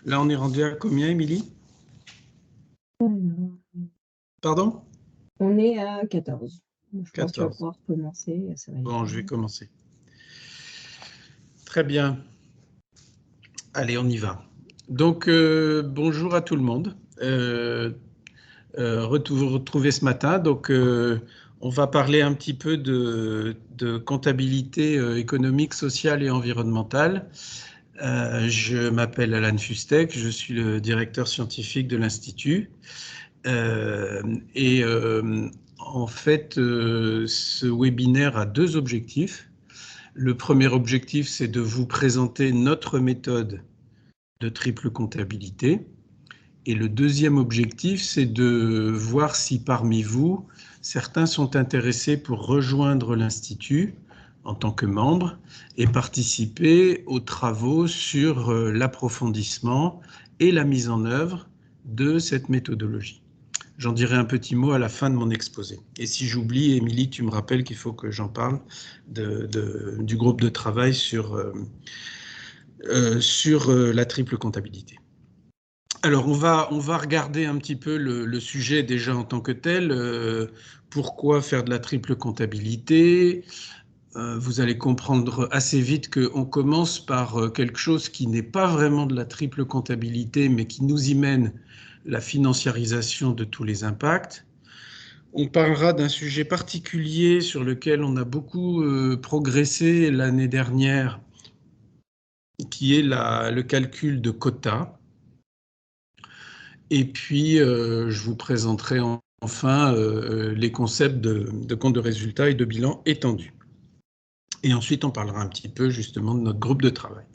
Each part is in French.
Là, on est rendu à combien, Émilie? Pardon? On est à 14. Je pense que tu vas 14. pouvoir commencer. Ça va Bon, je vais commencer. Très bien. Allez, on y va. Donc, bonjour à tout le monde. Retrouvé ce matin. Donc, on va parler un petit peu de comptabilité économique, sociale et environnementale. Je m'appelle Alan Fustek, je suis le directeur scientifique de l'Institut. En fait, ce webinaire a deux objectifs. Le premier objectif, c'est de vous présenter notre méthode de triple comptabilité. Et le deuxième objectif, c'est de voir si parmi vous, certains sont intéressés pour rejoindre l'Institut en tant que membre et participer aux travaux sur l'approfondissement et la mise en œuvre de cette méthodologie. J'en dirai un petit mot à la fin de mon exposé. Et si j'oublie, Émilie, tu me rappelles qu'il faut que j'en parle du groupe de travail sur la triple comptabilité. Alors, on va regarder un petit peu le sujet déjà en tant que tel. Pourquoi faire de la triple comptabilité? Vous allez comprendre assez vite qu'on commence par quelque chose qui n'est pas vraiment de la triple comptabilité, mais qui nous y mène la financiarisation de tous les impacts. On parlera d'un sujet particulier sur lequel on a beaucoup progressé l'année dernière, qui est le calcul de quotas. Et puis, je vous présenterai enfin les concepts de compte de résultat et de bilan étendu. Et ensuite, on parlera un petit peu justement de notre groupe de travail.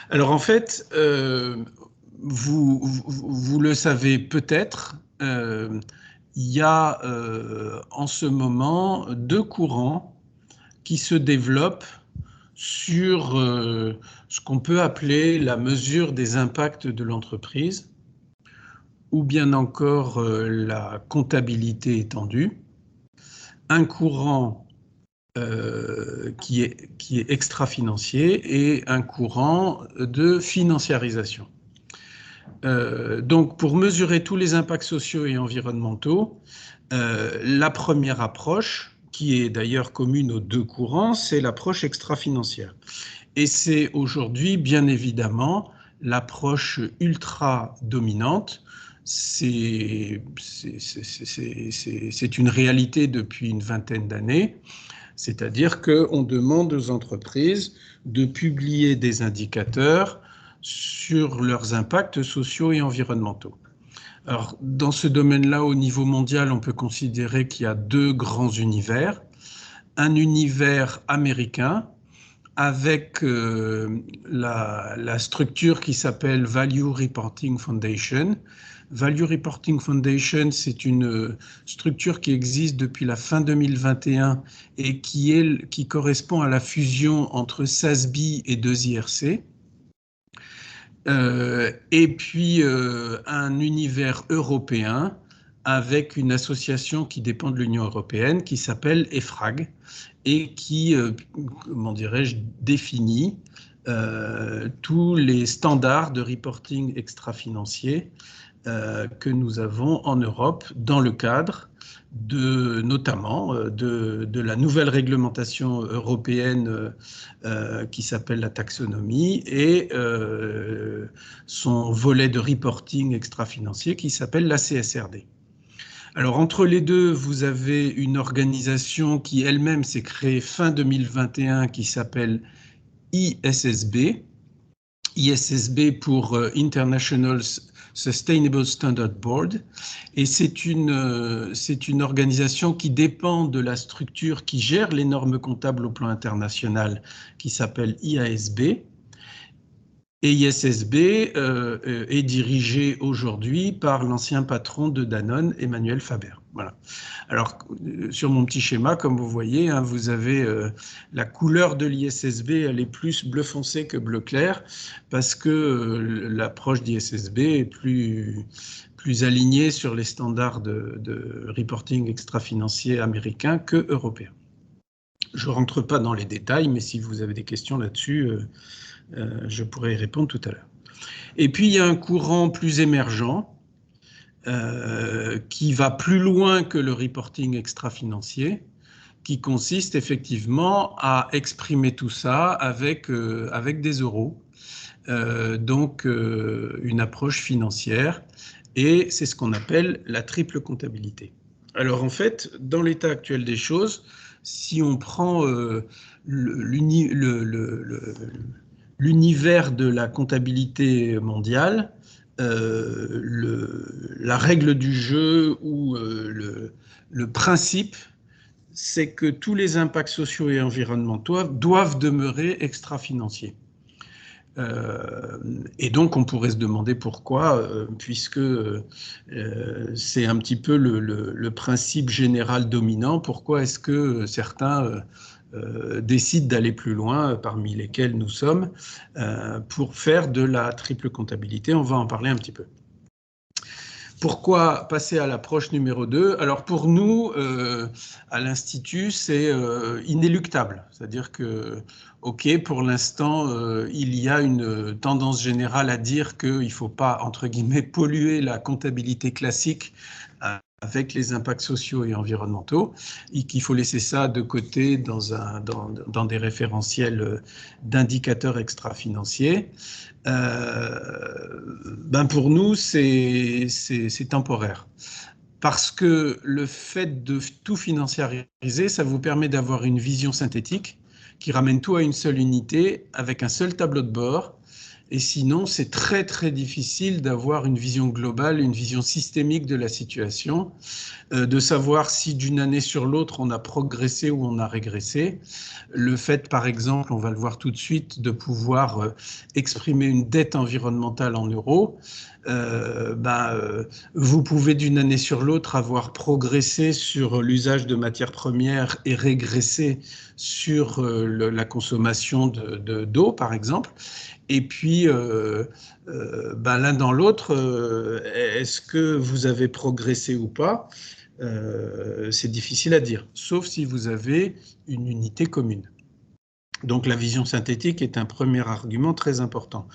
Alors en fait, vous le savez peut-être, il y a en ce moment deux courants qui se développent sur ce qu'on peut appeler la mesure des impacts de l'entreprise, ou bien encore la comptabilité étendue. Un courant qui est extra-financier et un courant de financiarisation. Donc, pour mesurer tous les impacts sociaux et environnementaux, la première approche, qui est d'ailleurs commune aux deux courants, c'est l'approche extra-financière. Et c'est aujourd'hui, bien évidemment, l'approche ultra-dominante. C'est une réalité depuis une vingtaine d'années. C'est-à-dire qu'on demande aux entreprises de publier des indicateurs sur leurs impacts sociaux et environnementaux. Alors, dans ce domaine-là, au niveau mondial, on peut considérer qu'il y a deux grands univers. Un univers américain avec la structure qui s'appelle Value Reporting Foundation. Value Reporting Foundation, c'est une structure qui existe depuis la fin 2021 et qui correspond à la fusion entre SASB et 2IRC. Et puis un univers européen avec une association qui dépend de l'Union européenne qui s'appelle EFRAG et qui, comment dirais-je, définit tous les standards de reporting extra-financier que nous avons en Europe dans le cadre notamment de la nouvelle réglementation européenne qui s'appelle la taxonomie et son volet de reporting extra-financier qui s'appelle la CSRD. Alors, entre les deux, vous avez une organisation qui elle-même s'est créée fin 2021 qui s'appelle ISSB. ISSB pour International Sustainable Standard Board, et c'est une organisation qui dépend de la structure qui gère les normes comptables au plan international, qui s'appelle IASB. Et ISSB est dirigé aujourd'hui par l'ancien patron de Danone, Emmanuel Faber. Voilà. Alors, sur mon petit schéma, comme vous voyez, hein, vous avez la couleur de l'ISSB, elle est plus bleu foncé que bleu clair, parce que l'approche d'ISSB est plus alignée sur les standards de reporting extra-financier américains que européens. Je ne rentre pas dans les détails, mais si vous avez des questions là-dessus, je pourrais y répondre tout à l'heure. Et puis, il y a un courant plus émergent qui va plus loin que le reporting extra-financier, qui consiste effectivement à exprimer tout ça avec des euros, donc une approche financière, et c'est ce qu'on appelle la triple comptabilité. Alors en fait, dans l'état actuel des choses, si on prend l'univers de la comptabilité mondiale, la règle du jeu ou le principe, c'est que tous les impacts sociaux et environnementaux doivent demeurer extra-financiers. Et donc, on pourrait se demander pourquoi, puisque c'est un petit peu le principe général dominant, pourquoi est-ce que certains décident d'aller plus loin, parmi lesquels nous sommes, pour faire de la triple comptabilité. On va en parler un petit peu. Pourquoi passer à l'approche numéro 2? Alors pour nous, à l'Institut, c'est inéluctable. C'est-à-dire que, ok, pour l'instant, il y a une tendance générale à dire qu'il ne faut pas, entre guillemets, polluer la comptabilité classique avec les impacts sociaux et environnementaux, et qu'il faut laisser ça de côté dans des référentiels d'indicateurs extra-financiers. Pour nous, c'est temporaire. Parce que le fait de tout financiariser, ça vous permet d'avoir une vision synthétique qui ramène tout à une seule unité avec un seul tableau de bord. Et sinon, c'est très, très difficile d'avoir une vision globale, une vision systémique de la situation, de savoir si d'une année sur l'autre, on a progressé ou on a régressé. Le fait, par exemple, on va le voir tout de suite, de pouvoir exprimer une dette environnementale en euros, vous pouvez d'une année sur l'autre avoir progressé sur l'usage de matières premières et régressé sur la consommation d'eau, par exemple. Et puis, l'un dans l'autre, est-ce que vous avez progressé ou pas? C'est difficile à dire, sauf si vous avez une unité commune. Donc la vision synthétique est un premier argument très important.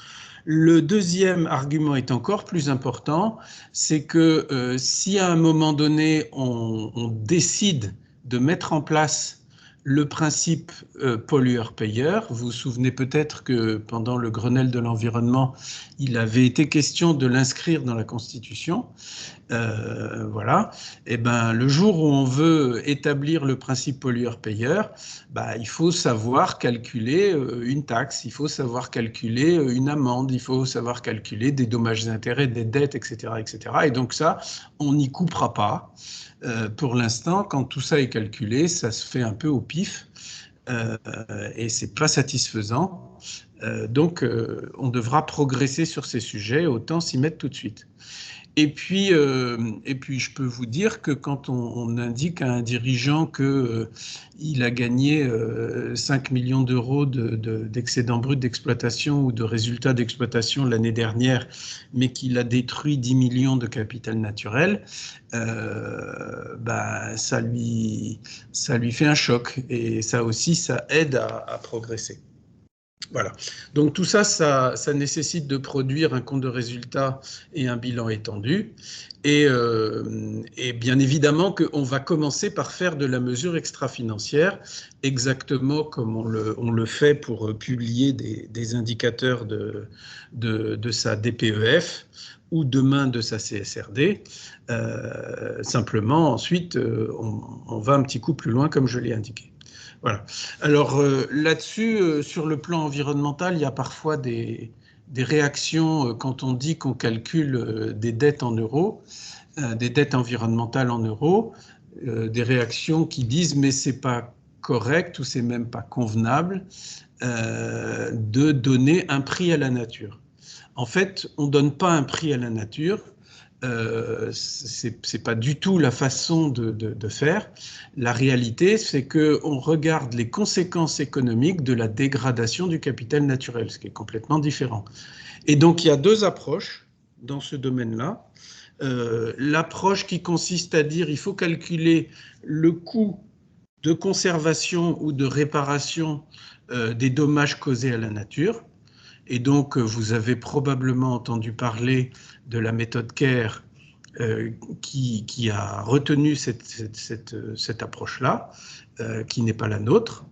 Le deuxième argument est encore plus important, c'est que si à un moment donné, on décide de mettre en place le principe pollueur-payeur, vous vous souvenez peut-être que pendant le Grenelle de l'environnement, il avait été question de l'inscrire dans la Constitution. Voilà. Et le jour où on veut établir le principe pollueur-payeur, il faut savoir calculer une taxe, il faut savoir calculer une amende, il faut savoir calculer des dommages et intérêts, des dettes, etc., etc. Et donc ça, on n'y coupera pas. Pour l'instant, quand tout ça est calculé, ça se fait un peu au pif et c'est pas satisfaisant. Donc, on devra progresser sur ces sujets, autant s'y mettre tout de suite. Et puis, je peux vous dire que quand on indique à un dirigeant qu'il a gagné 5 millions d'euros d'excédent brut d'exploitation ou de résultats d'exploitation l'année dernière, mais qu'il a détruit 10 millions de capital naturel, ça lui fait un choc. Et ça aussi, ça aide à progresser. Voilà. Donc tout ça, ça nécessite de produire un compte de résultats et un bilan étendu. Et bien évidemment qu'on va commencer par faire de la mesure extra-financière, exactement comme on le fait pour publier des indicateurs de sa DPEF ou demain de sa CSRD. Simplement, ensuite, on va un petit coup plus loin, comme je l'ai indiqué. Voilà. Alors là-dessus, sur le plan environnemental, il y a parfois des des réactions quand on dit qu'on calcule des dettes en euros, des dettes environnementales en euros, des réactions qui disent mais c'est pas correct ou c'est même pas convenable de donner un prix à la nature. En fait, on ne donne pas un prix à la nature, c'est pas du tout la façon de faire. La réalité, c'est qu'on regarde les conséquences économiques de la dégradation du capital naturel, ce qui est complètement différent. Et donc, il y a deux approches dans ce domaine-là. L'approche qui consiste à dire il faut calculer le coût de conservation ou de réparation des dommages causés à la nature. Et donc, vous avez probablement entendu parler de la méthode CARE qui a retenu cette approche-là, qui n'est pas la nôtre,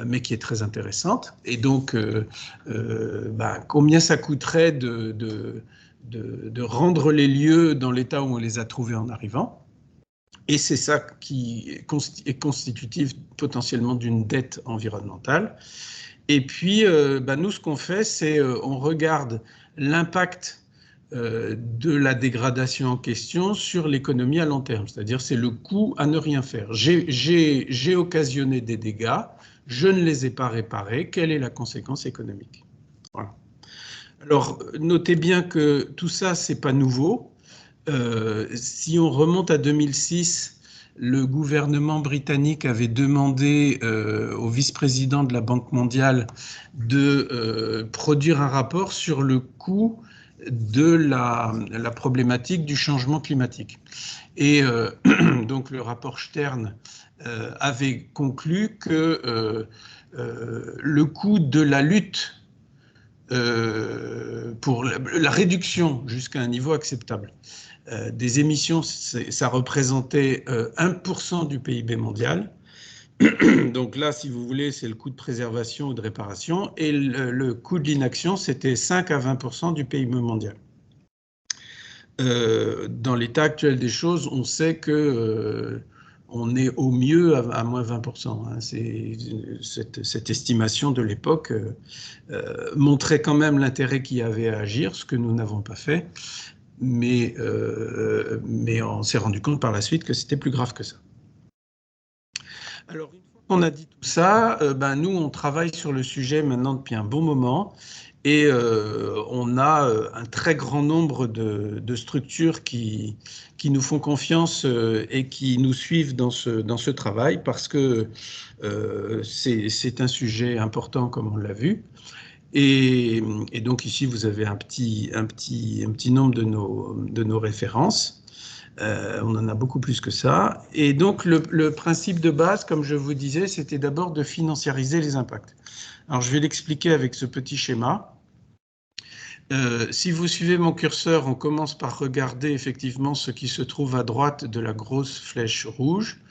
mais qui est très intéressante. Et donc, combien ça coûterait de rendre les lieux dans l'état où on les a trouvés en arrivant? Et c'est ça qui est constitutif potentiellement d'une dette environnementale. Et puis, nous, ce qu'on fait, c'est on regarde l'impact de la dégradation en question sur l'économie à long terme. C'est-à-dire, c'est le coût à ne rien faire. J'ai occasionné des dégâts, je ne les ai pas réparés. Quelle est la conséquence économique? Voilà. Alors, notez bien que tout ça, c'est pas nouveau. Si on remonte à 2006, le gouvernement britannique avait demandé au vice-président de la Banque mondiale de produire un rapport sur le coût de la problématique du changement climatique. Et donc le rapport Stern avait conclu que le coût de la lutte pour la réduction jusqu'à un niveau acceptable des émissions, ça représentait 1% du PIB mondial. Donc là, si vous voulez, c'est le coût de préservation ou de réparation. Et le coût de l'inaction, c'était 5 à 20% du PIB mondial. Dans l'état actuel des choses, on sait que on est au mieux à moins 20%. Hein. Cette estimation de l'époque montrait quand même l'intérêt qu'il y avait à agir, ce que nous n'avons pas fait. Mais on s'est rendu compte par la suite que c'était plus grave que ça. Alors, une fois qu'on a dit tout ça, nous, on travaille sur le sujet maintenant depuis un bon moment et on a un très grand nombre de structures qui nous font confiance et qui nous suivent dans ce travail parce que c'est un sujet important, comme on l'a vu. Et donc ici, vous avez un petit nombre de nos références. On en a beaucoup plus que ça. Et donc, le principe de base, comme je vous disais, c'était d'abord de financiariser les impacts. Alors, je vais l'expliquer avec ce petit schéma. Si vous suivez mon curseur, on commence par regarder effectivement ce qui se trouve à droite de la grosse flèche rouge.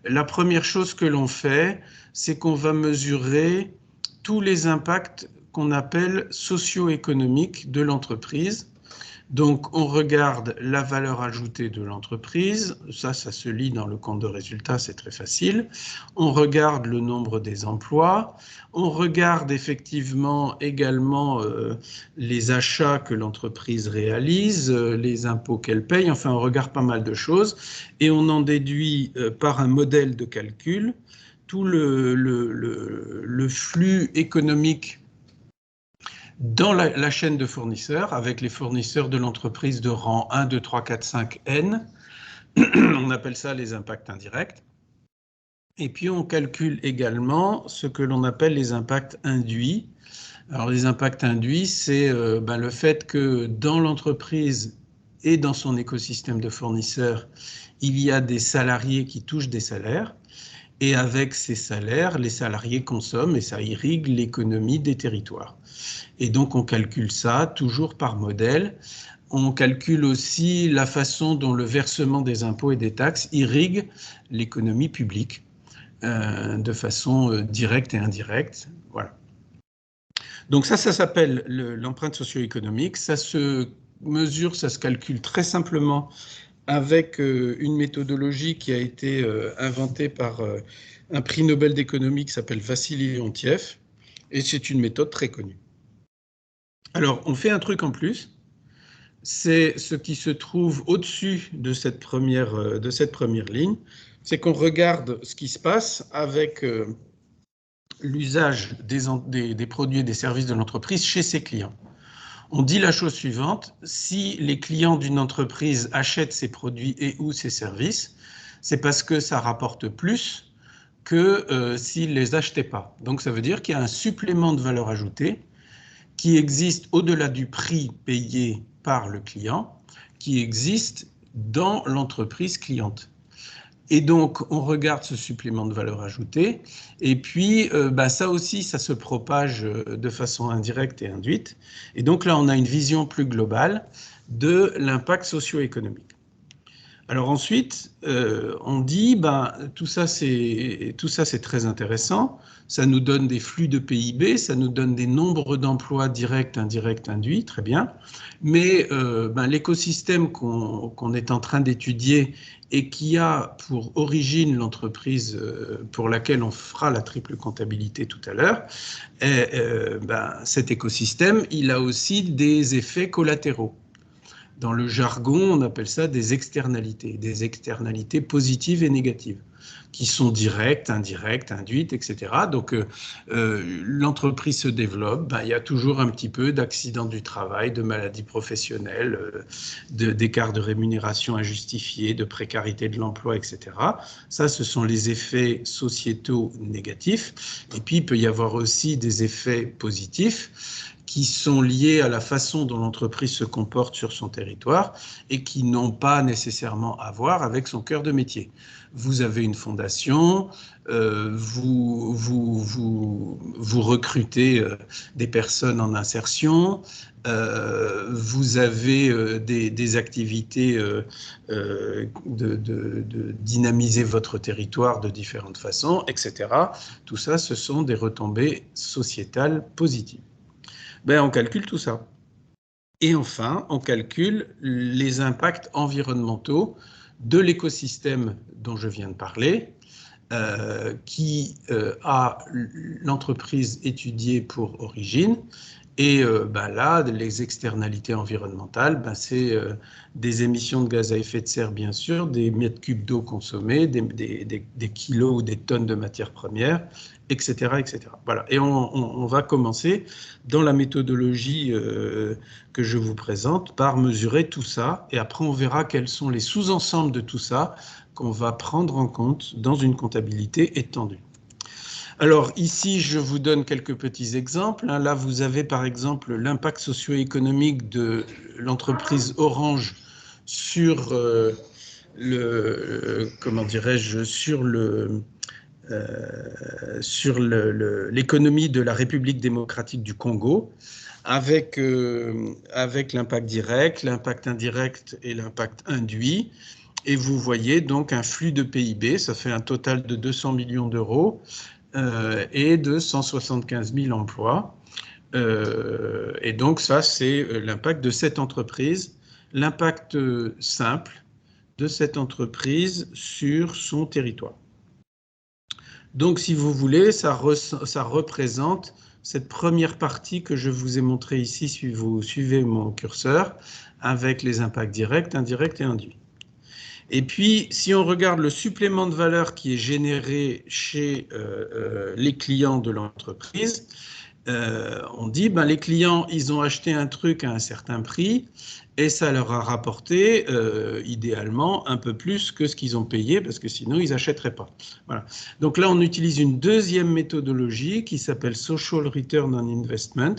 La première chose que l'on fait, c'est qu'on va mesurer tous les impacts qu'on appelle socio-économiques de l'entreprise. Donc, on regarde la valeur ajoutée de l'entreprise. Ça se lit dans le compte de résultat, c'est très facile. On regarde le nombre des emplois. On regarde effectivement également les achats que l'entreprise réalise, les impôts qu'elle paye. Enfin, on regarde pas mal de choses. Et on en déduit par un modèle de calcul tout le flux économique dans la chaîne de fournisseurs, avec les fournisseurs de l'entreprise de rang 1, 2, 3, 4, 5, N. On appelle ça les impacts indirects. Et puis, on calcule également ce que l'on appelle les impacts induits. Alors, les impacts induits, c'est le fait que dans l'entreprise et dans son écosystème de fournisseurs, il y a des salariés qui touchent des salaires. Et avec ces salaires, les salariés consomment et ça irrigue l'économie des territoires. Et donc, on calcule ça toujours par modèle. On calcule aussi la façon dont le versement des impôts et des taxes irrigue l'économie publique de façon directe et indirecte. Voilà. Donc ça s'appelle l'empreinte socio-économique. Ça se mesure, ça se calcule très simplement avec une méthodologie qui a été inventée par un prix Nobel d'économie qui s'appelle Vassili Leontiev. Et c'est une méthode très connue. Alors, on fait un truc en plus, c'est ce qui se trouve au-dessus de cette première ligne, c'est qu'on regarde ce qui se passe avec l'usage des produits et des services de l'entreprise chez ses clients. On dit la chose suivante, si les clients d'une entreprise achètent ses produits et ou ses services, c'est parce que ça rapporte plus que s'ils ne les achetaient pas. Donc ça veut dire qu'il y a un supplément de valeur ajoutée qui existe au-delà du prix payé par le client, qui existe dans l'entreprise cliente. Et donc, on regarde ce supplément de valeur ajoutée. Et puis, ça aussi, ça se propage de façon indirecte et induite. Et donc là, on a une vision plus globale de l'impact socio-économique. Alors ensuite, on dit, tout ça c'est très intéressant, ça nous donne des flux de PIB, ça nous donne des nombres d'emplois directs, indirects, induits, très bien, mais l'écosystème qu'on est en train d'étudier et qui a pour origine l'entreprise pour laquelle on fera la triple comptabilité tout à l'heure, cet écosystème, il a aussi des effets collatéraux. Dans le jargon, on appelle ça des externalités positives et négatives, qui sont directes, indirectes, induites, etc. Donc, l'entreprise se développe, il y a toujours un petit peu d'accidents du travail, de maladies professionnelles, d'écarts de rémunération injustifiés, de précarité de l'emploi, etc. Ça, ce sont les effets sociétaux négatifs. Et puis, il peut y avoir aussi des effets positifs qui sont liés à la façon dont l'entreprise se comporte sur son territoire et qui n'ont pas nécessairement à voir avec son cœur de métier. Vous avez une fondation, vous recrutez des personnes en insertion, vous avez des activités de dynamiser votre territoire de différentes façons, etc. Tout ça, ce sont des retombées sociétales positives. On calcule tout ça. Et enfin, on calcule les impacts environnementaux de l'écosystème dont je viens de parler, qui a l'entreprise étudiée pour origine. Et là, les externalités environnementales, c'est des émissions de gaz à effet de serre, bien sûr, des mètres cubes d'eau consommés, des kilos ou des tonnes de matières premières, etc. etc. Voilà. Et on va commencer dans la méthodologie que je vous présente par mesurer tout ça. Et après, on verra quels sont les sous-ensembles de tout ça qu'on va prendre en compte dans une comptabilité étendue. Alors ici, je vous donne quelques petits exemples. Là, vous avez par exemple l'impact socio-économique de l'entreprise Orange sur l'économie de la République démocratique du Congo, avec l'impact direct, l'impact indirect et l'impact induit. Et vous voyez donc un flux de PIB, ça fait un total de 200 millions d'euros. Et de 175 000 emplois. Et donc ça, c'est l'impact de cette entreprise, l'impact simple de cette entreprise sur son territoire. Donc, si vous voulez, ça représente cette première partie que je vous ai montrée ici, si vous suivez mon curseur, avec les impacts directs, indirects et induits. Et puis, si on regarde le supplément de valeur qui est généré chez les clients de l'entreprise, on dit, les clients, ils ont acheté un truc à un certain prix et ça leur a rapporté, idéalement, un peu plus que ce qu'ils ont payé parce que sinon, ils n'achèteraient pas. Voilà. Donc là, on utilise une deuxième méthodologie qui s'appelle Social Return on Investment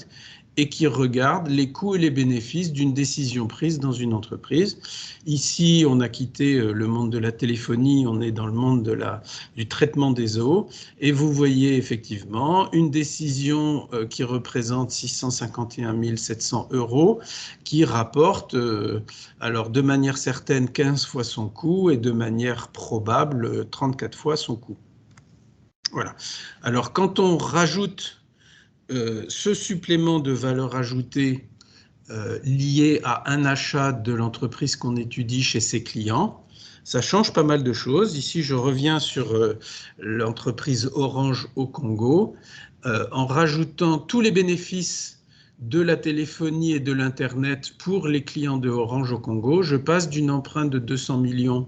et qui regarde les coûts et les bénéfices d'une décision prise dans une entreprise. Ici, on a quitté le monde de la téléphonie, on est dans le monde du traitement des eaux, et vous voyez effectivement une décision qui représente 651 700 €, qui rapporte, alors de manière certaine, 15 fois son coût, et de manière probable, 34 fois son coût. Voilà. Alors, quand on rajoute ce supplément de valeur ajoutée lié à un achat de l'entreprise qu'on étudie chez ses clients, ça change pas mal de choses. Ici, je reviens sur l'entreprise Orange au Congo, en rajoutant tous les bénéfices de la téléphonie et de l'Internet pour les clients de Orange au Congo, je passe d'une empreinte de 200 millions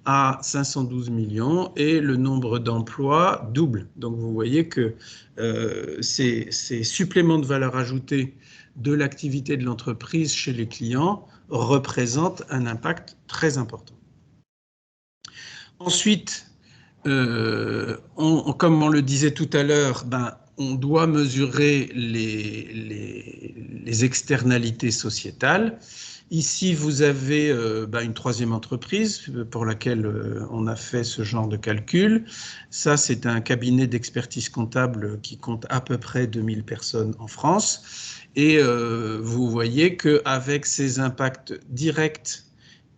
à 512 millions et le nombre d'emplois double. Donc vous voyez que ces suppléments de valeur ajoutée de l'activité de l'entreprise chez les clients représentent un impact très important. Ensuite, comme on le disait tout à l'heure, on doit mesurer les externalités sociétales. Ici, vous avez une troisième entreprise pour laquelle on a fait ce genre de calcul. Ça, c'est un cabinet d'expertise comptable qui compte à peu près 2000 personnes en France. Et vous voyez qu'avec ces impacts directs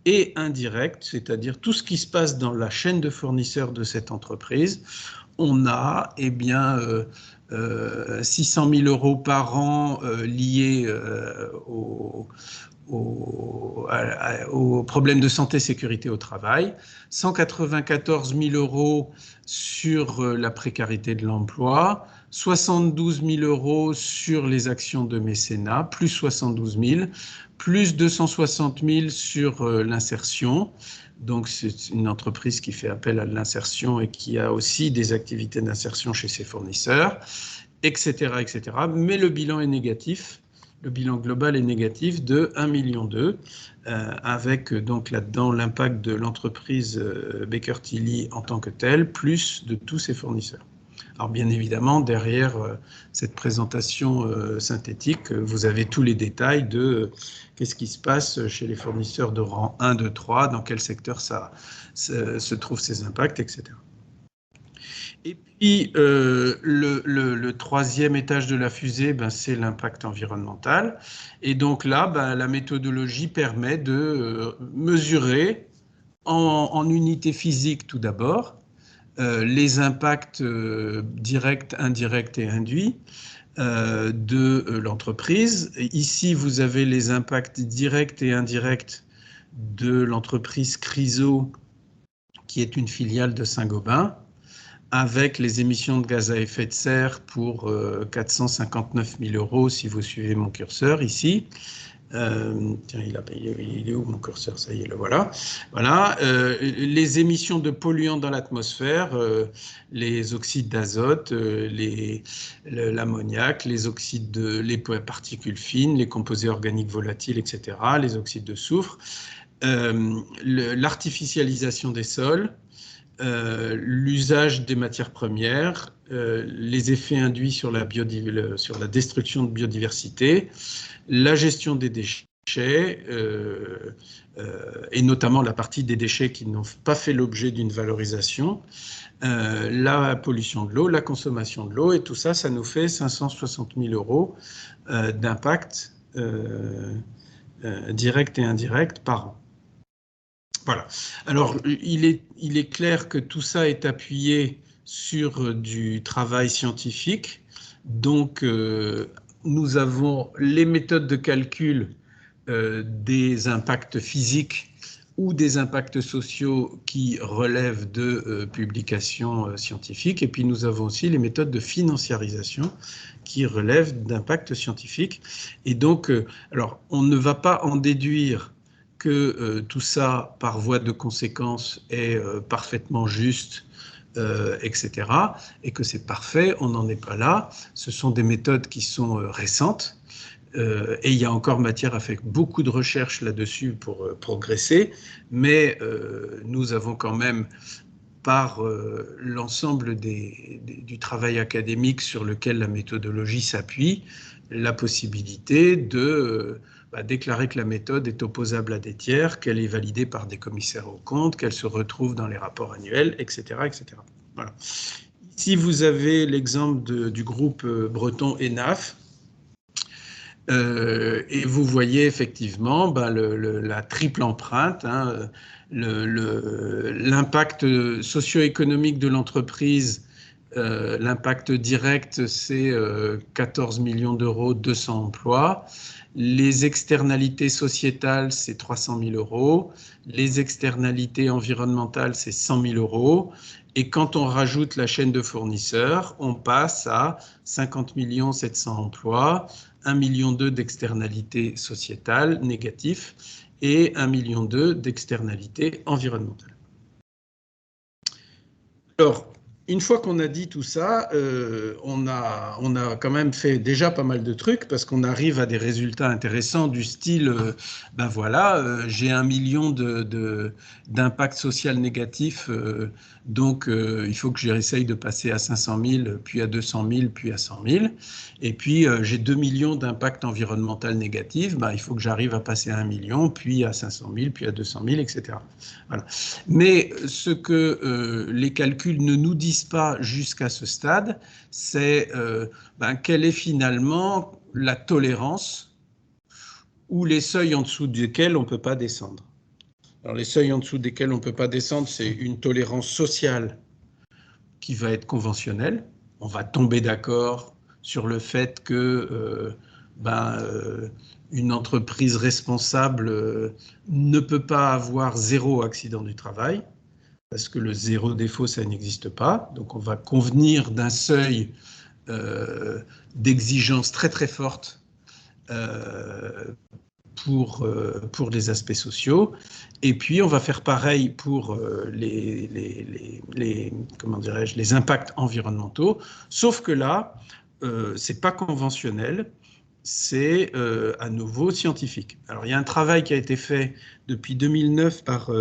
et indirects, c'est-à-dire tout ce qui se passe dans la chaîne de fournisseurs de cette entreprise, on a 600 000 euros par an liés aux problèmes de santé et sécurité au travail, 194 000 euros sur la précarité de l'emploi, 72 000 euros sur les actions de mécénat, plus 72 000, plus 260 000 sur l'insertion. Donc c'est une entreprise qui fait appel à l'insertion et qui a aussi des activités d'insertion chez ses fournisseurs, etc., etc. Mais le bilan est négatif. Le bilan global est négatif de 1,2 million, avec donc là-dedans l'impact de l'entreprise Baker Tilly en tant que telle, plus de tous ses fournisseurs. Alors bien évidemment, derrière cette présentation synthétique, vous avez tous les détails de qu'est-ce qui se passe chez les fournisseurs de rang 1, 2, 3, dans quel secteur se trouvent ces impacts, etc. Et puis, le troisième étage de la fusée, c'est l'impact environnemental. Et donc là, la méthodologie permet de mesurer en unité physique tout d'abord, les impacts directs, indirects et induits de l'entreprise. Ici, vous avez les impacts directs et indirects de l'entreprise Chryso, qui est une filiale de Saint-Gobain, avec les émissions de gaz à effet de serre pour 459 000 euros, si vous suivez mon curseur ici. Tiens, il est où mon curseur? Ça y est, le voilà. Voilà. Les émissions de polluants dans l'atmosphère, les oxydes d'azote, l'ammoniac, les particules fines, les composés organiques volatiles, etc., les oxydes de soufre, l'artificialisation des sols, l'usage des matières premières, les effets induits sur la destruction de biodiversité, la gestion des déchets, et notamment la partie des déchets qui n'ont pas fait l'objet d'une valorisation, la pollution de l'eau, la consommation de l'eau, et tout ça, ça nous fait 560 000 euros d'impact direct et indirect par an. Voilà. Alors, il est clair que tout ça est appuyé sur du travail scientifique. Donc, nous avons les méthodes de calcul des impacts physiques ou des impacts sociaux qui relèvent de publications scientifiques. Et puis, nous avons aussi les méthodes de financiarisation qui relèvent d'impacts scientifiques. Et donc, alors, on ne va pas en déduire que tout ça, par voie de conséquence, est parfaitement juste, etc. Et que c'est parfait, on n'en est pas là. Ce sont des méthodes qui sont récentes. Et il y a encore matière à faire beaucoup de recherches là-dessus pour progresser. Mais nous avons quand même, par l'ensemble du travail académique sur lequel la méthodologie s'appuie, la possibilité de déclarer que la méthode est opposable à des tiers, qu'elle est validée par des commissaires aux comptes, qu'elle se retrouve dans les rapports annuels, etc. etc. Voilà. Ici, vous avez l'exemple du groupe breton ENAF, et vous voyez effectivement la triple empreinte, hein, l'impact socio-économique de l'entreprise. L'impact direct, c'est 14 millions d'euros, 200 emplois. Les externalités sociétales, c'est 300 000 euros. Les externalités environnementales, c'est 100 000 euros. Et quand on rajoute la chaîne de fournisseurs, on passe à 50 700 emplois, 1,2 million d'externalités sociétales négatives et 1,2 million d'externalités environnementales. Alors, une fois qu'on a dit tout ça, on a quand même fait déjà pas mal de trucs parce qu'on arrive à des résultats intéressants du style, ben voilà, j'ai 1 million d'impact social négatif, donc il faut que j'essaye de passer à 500 000, puis à 200 000, puis à 100 000. Et puis j'ai 2 millions d'impact environnemental négatif, ben, il faut que j'arrive à passer à 1 million, puis à 500 000, puis à 200 000, etc. Voilà. Mais ce que les calculs ne nous disent pas jusqu'à ce stade, c'est quelle est finalement la tolérance ou les seuils en dessous desquels on ne peut pas descendre. Alors les seuils en dessous desquels on ne peut pas descendre, c'est une tolérance sociale qui va être conventionnelle. On va tomber d'accord sur le fait que une entreprise responsable ne peut pas avoir 0 accident du travail, parce que le 0 défaut, ça n'existe pas. Donc on va convenir d'un seuil d'exigence très très forte pour les aspects sociaux. Et puis on va faire pareil pour les impacts environnementaux, sauf que là, c'est pas conventionnel, c'est à nouveau scientifique. Alors il y a un travail qui a été fait depuis 2009 par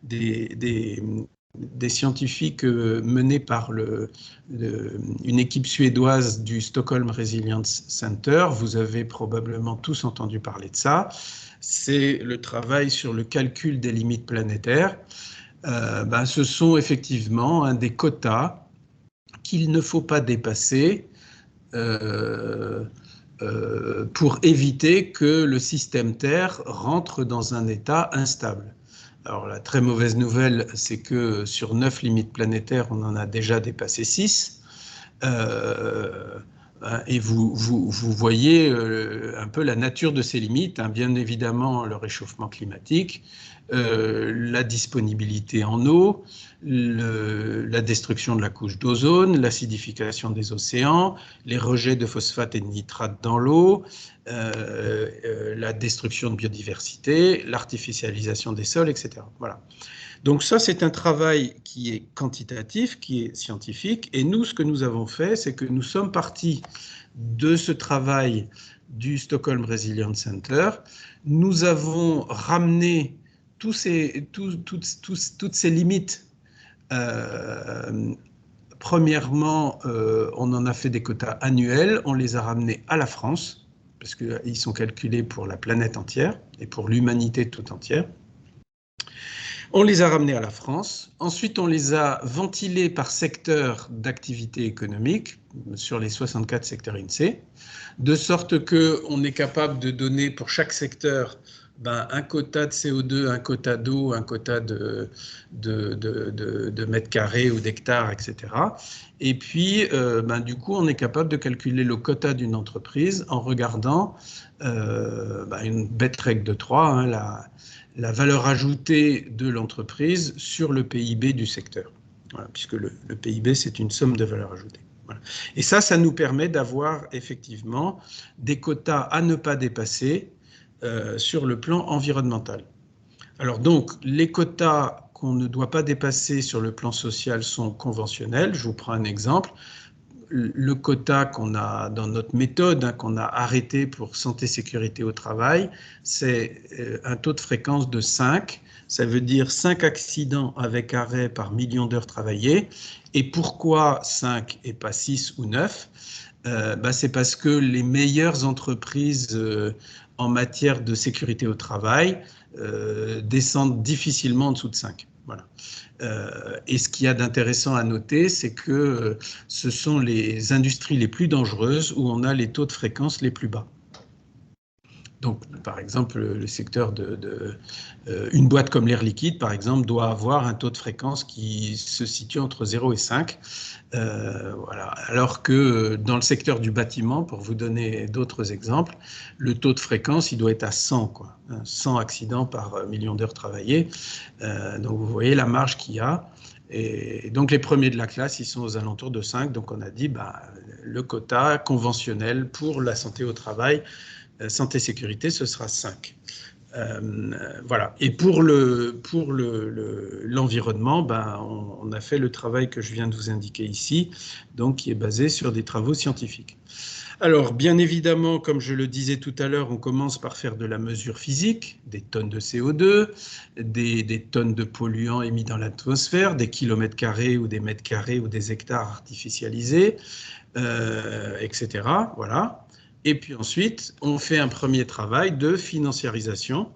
des scientifiques menés par une équipe suédoise du Stockholm Resilience Center. Vous avez probablement tous entendu parler de ça. C'est le travail sur le calcul des limites planétaires. Ce sont effectivement des quotas qu'il ne faut pas dépasser pour éviter que le système Terre rentre dans un état instable. Alors la très mauvaise nouvelle, c'est que sur 9 limites planétaires, on en a déjà dépassé 6. Et vous voyez un peu la nature de ces limites, hein. Bien évidemment le réchauffement climatique, la disponibilité en eau, la destruction de la couche d'ozone, l'acidification des océans, les rejets de phosphate et de nitrate dans l'eau, la destruction de biodiversité, l'artificialisation des sols, etc. Voilà. Donc ça, c'est un travail qui est quantitatif, qui est scientifique. Et nous, ce que nous avons fait, c'est que nous sommes partis de ce travail du Stockholm Resilience Center. Nous avons ramené toutes ces limites. Premièrement, on en a fait des quotas annuels. On les a ramenés à la France, parce qu'ils sont calculés pour la planète entière et pour l'humanité tout entière. On les a ramenés à la France. Ensuite, on les a ventilés par secteur d'activité économique sur les 64 secteurs INSEE, de sorte qu'on est capable de donner pour chaque secteur un quota de CO2, un quota d'eau, un quota de mètres carrés ou d'hectares, etc. Et puis, du coup, on est capable de calculer le quota d'une entreprise en regardant une bête règle de 3, hein, la valeur ajoutée de l'entreprise sur le PIB du secteur. Voilà, puisque le PIB, c'est une somme de valeur ajoutée. Voilà. Et ça nous permet d'avoir effectivement des quotas à ne pas dépasser sur le plan environnemental. Alors donc, les quotas qu'on ne doit pas dépasser sur le plan social sont conventionnels. Je vous prends un exemple. Le quota qu'on a dans notre méthode, hein, qu'on a arrêté pour santé sécurité au travail, c'est un taux de fréquence de 5. Ça veut dire 5 accidents avec arrêt par million d'heures travaillées. Et pourquoi 5 et pas 6 ou 9 ? C'est parce que les meilleures entreprises en matière de sécurité au travail descendent difficilement en dessous de 5. Voilà. Et ce qu'il y a d'intéressant à noter, c'est que ce sont les industries les plus dangereuses où on a les taux de fréquence les plus bas. Donc, par exemple, le secteur une boîte comme l'air liquide, par exemple, doit avoir un taux de fréquence qui se situe entre 0 et 5. Voilà. Alors que dans le secteur du bâtiment, pour vous donner d'autres exemples, le taux de fréquence, il doit être à 100, quoi. 100 accidents par million d'heures travaillées. Donc, vous voyez la marge qu'il y a. Et donc les premiers de la classe, ils sont aux alentours de 5. Donc on a dit le quota conventionnel pour la santé au travail, santé-sécurité, ce sera 5. Voilà. Et pour l'environnement, on a fait le travail que je viens de vous indiquer ici, donc qui est basé sur des travaux scientifiques. Alors, bien évidemment, comme je le disais tout à l'heure, on commence par faire de la mesure physique, des tonnes de CO2, des tonnes de polluants émis dans l'atmosphère, des kilomètres carrés ou des mètres carrés ou des hectares artificialisés, etc. Voilà. Et puis ensuite, on fait un premier travail de financiarisation.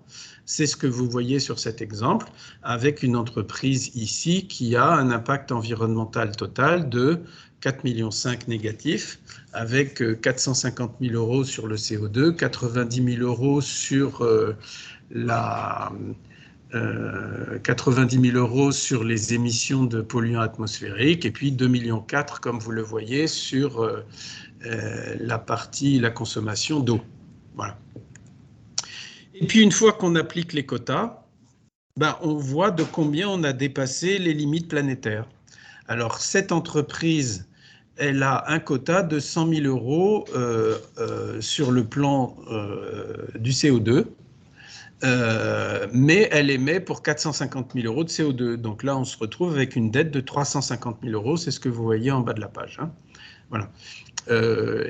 C'est ce que vous voyez sur cet exemple, avec une entreprise ici qui a un impact environnemental total de 4,5 millions négatifs, avec 450 000 euros sur le CO2, 90 000 euros sur 90 000 euros sur les émissions de polluants atmosphériques, et puis 2,4 millions, comme vous le voyez, sur la consommation d'eau. Voilà. Et puis, une fois qu'on applique les quotas, on voit de combien on a dépassé les limites planétaires. Alors, cette entreprise, elle a un quota de 100 000 euros sur le plan du CO2, mais elle émet pour 450 000 euros de CO2. Donc là, on se retrouve avec une dette de 350 000 euros. C'est ce que vous voyez en bas de la page. Hein. Voilà.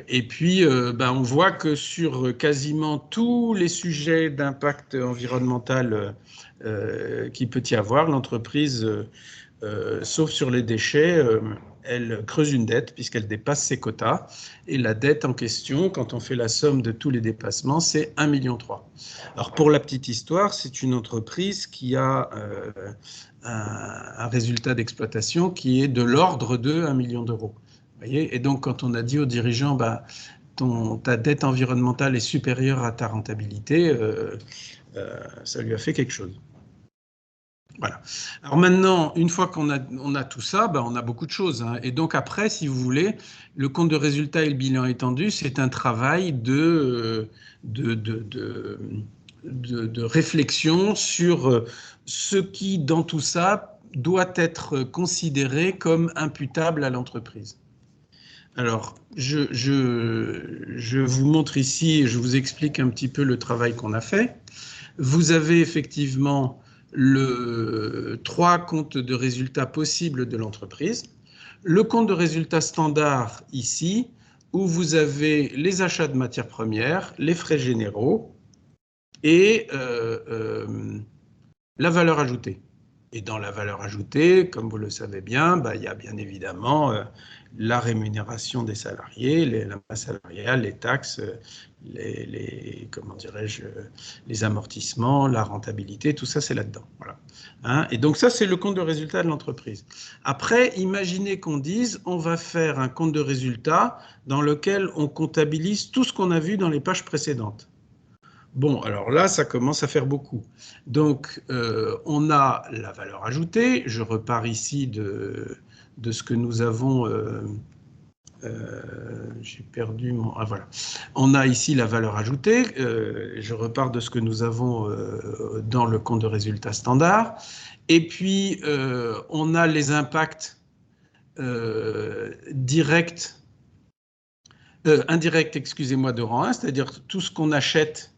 Et puis, on voit que sur quasiment tous les sujets d'impact environnemental qu'il peut y avoir, l'entreprise, sauf sur les déchets, elle creuse une dette puisqu'elle dépasse ses quotas. Et la dette en question, quand on fait la somme de tous les dépassements, c'est 1,3 million. Alors, pour la petite histoire, c'est une entreprise qui a un résultat d'exploitation qui est de l'ordre de 1 million d'euros. Et donc, quand on a dit aux dirigeants, ta dette environnementale est supérieure à ta rentabilité, ça lui a fait quelque chose. Voilà. Alors maintenant, une fois qu'on a tout ça, on a beaucoup de choses. Hein. Et donc après, si vous voulez, le compte de résultat et le bilan étendu, c'est un travail de réflexion sur ce qui, dans tout ça, doit être considéré comme imputable à l'entreprise. Alors, je vous montre ici, et je vous explique un petit peu le travail qu'on a fait. Vous avez effectivement 3 comptes de résultats possibles de l'entreprise. Le compte de résultats standard ici, où vous avez les achats de matières premières, les frais généraux et la valeur ajoutée. Et dans la valeur ajoutée, comme vous le savez bien, il y a bien évidemment la rémunération des salariés, la masse salariale, les taxes, comment dirais-je, les amortissements, la rentabilité, tout ça c'est là-dedans. Voilà. Hein, et donc ça c'est le compte de résultat de l'entreprise. Après, imaginez qu'on dise on va faire un compte de résultat dans lequel on comptabilise tout ce qu'on a vu dans les pages précédentes. Bon, alors là, ça commence à faire beaucoup. Donc, on a la valeur ajoutée. Je repars ici de ce que nous avons... j'ai perdu mon... Ah, voilà. On a ici la valeur ajoutée. Je repars de ce que nous avons dans le compte de résultat standard. Et puis, on a les impacts indirects, excusez-moi, de rang 1, c'est-à-dire tout ce qu'on achète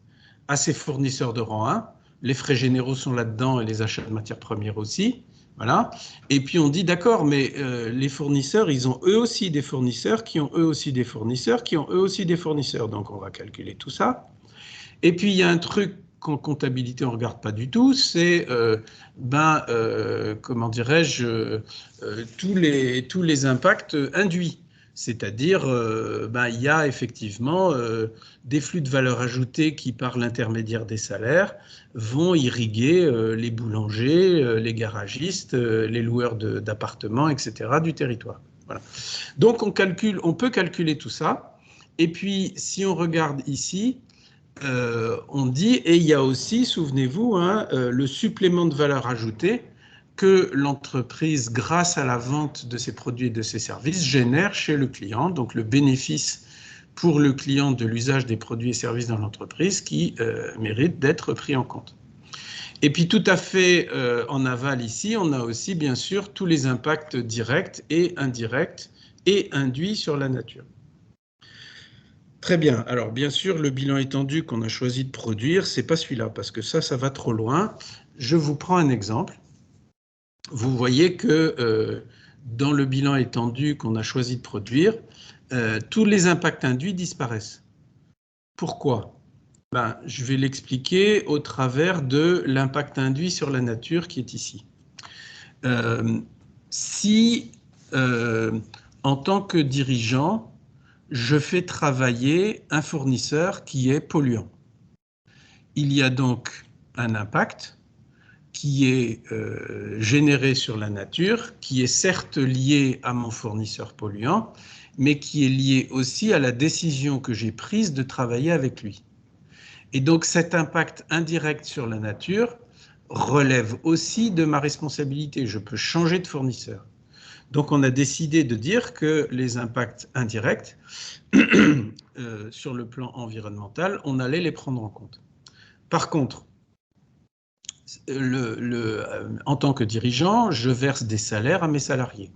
à ses fournisseurs de rang 1. Les frais généraux sont là-dedans et les achats de matières premières aussi. Voilà. Et puis on dit, d'accord, mais les fournisseurs, ils ont eux aussi des fournisseurs qui ont eux aussi des fournisseurs qui ont eux aussi des fournisseurs. Donc on va calculer tout ça. Et puis il y a un truc qu'en comptabilité on ne regarde pas du tout, c'est, comment dirais-je, tous les impacts induits. C'est-à-dire, il y a effectivement des flux de valeur ajoutée qui, par l'intermédiaire des salaires, vont irriguer les boulangers, les garagistes, les loueurs d'appartements, etc., du territoire. Voilà. Donc, on peut calculer tout ça. Et puis, si on regarde ici, on dit, et il y a aussi, souvenez-vous, le supplément de valeur ajoutée que l'entreprise, grâce à la vente de ses produits et de ses services, génère chez le client, donc le bénéfice pour le client de l'usage des produits et services dans l'entreprise qui mérite d'être pris en compte. Et puis tout à fait en aval ici, on a aussi bien sûr tous les impacts directs et indirects et induits sur la nature. Très bien. Alors bien sûr, le bilan étendu qu'on a choisi de produire, c'est pas celui-là, parce que ça va trop loin. Je vous prends un exemple. Vous voyez que dans le bilan étendu qu'on a choisi de produire, tous les impacts induits disparaissent. Pourquoi? Je vais l'expliquer au travers de l'impact induit sur la nature qui est ici. Si, en tant que dirigeant, je fais travailler un fournisseur qui est polluant, il y a donc un impact qui est généré sur la nature, qui est certes lié à mon fournisseur polluant, mais qui est lié aussi à la décision que j'ai prise de travailler avec lui. Et donc cet impact indirect sur la nature relève aussi de ma responsabilité. Je peux changer de fournisseur. Donc on a décidé de dire que les impacts indirects sur le plan environnemental, on allait les prendre en compte. Par contre, en tant que dirigeant, je verse des salaires à mes salariés.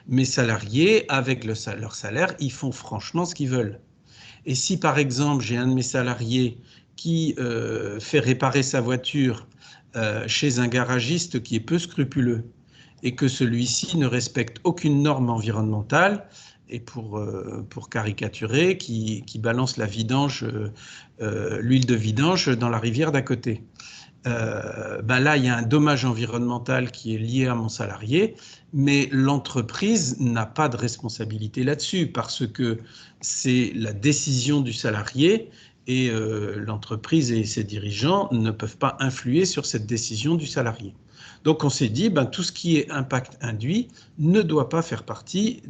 Mes salariés, avec leur salaire, ils font franchement ce qu'ils veulent. Et si par exemple j'ai un de mes salariés qui fait réparer sa voiture chez un garagiste qui est peu scrupuleux et que celui-ci ne respecte aucune norme environnementale, et pour caricaturer, qui balance la vidange, l'huile de vidange dans la rivière d'à côté. Là, il y a un dommage environnemental qui est lié à mon salarié, mais l'entreprise n'a pas de responsabilité là-dessus parce que c'est la décision du salarié et l'entreprise et ses dirigeants ne peuvent pas influer sur cette décision du salarié. Donc on s'est dit, tout ce qui est impact induit ne doit pas faire partie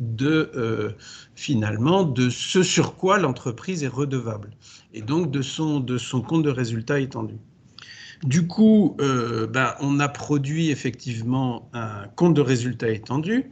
finalement de ce sur quoi l'entreprise est redevable et donc de son compte de résultat étendu. Du coup, on a produit effectivement un compte de résultat étendu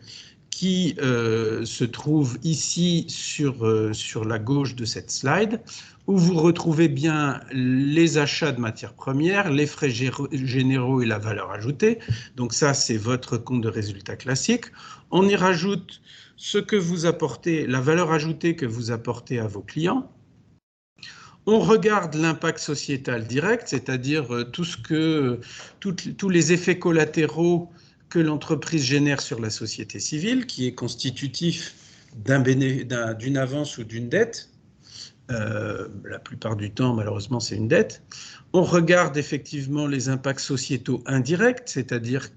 qui se trouve ici sur la gauche de cette slide, où vous retrouvez bien les achats de matières premières, les frais généraux et la valeur ajoutée. Donc ça, c'est votre compte de résultat classique. On y rajoute ce que vous apportez, la valeur ajoutée que vous apportez à vos clients. On regarde l'impact sociétal direct, c'est-à-dire tous les effets collatéraux que l'entreprise génère sur la société civile, qui est constitutif d'une avance ou d'une dette. La plupart du temps, malheureusement, c'est une dette. On regarde effectivement les impacts sociétaux indirects, c'est-à-dire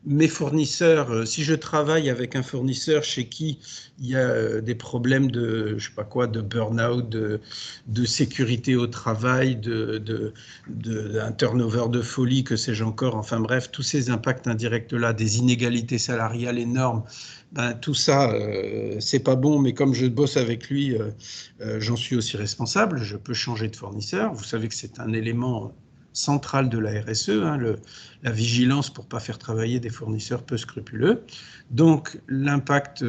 mes fournisseurs, si je travaille avec un fournisseur chez qui il y a des problèmes de, je sais pas quoi, de burn-out, de sécurité au travail, d'un turnover de folie, que sais-je encore, enfin bref, tous ces impacts indirects-là, des inégalités salariales énormes, tout ça, c'est pas bon, mais comme je bosse avec lui, j'en suis aussi responsable, je peux changer de fournisseur. Vous savez que c'est un élément central de la RSE, la vigilance pour ne pas faire travailler des fournisseurs peu scrupuleux. Donc l'impact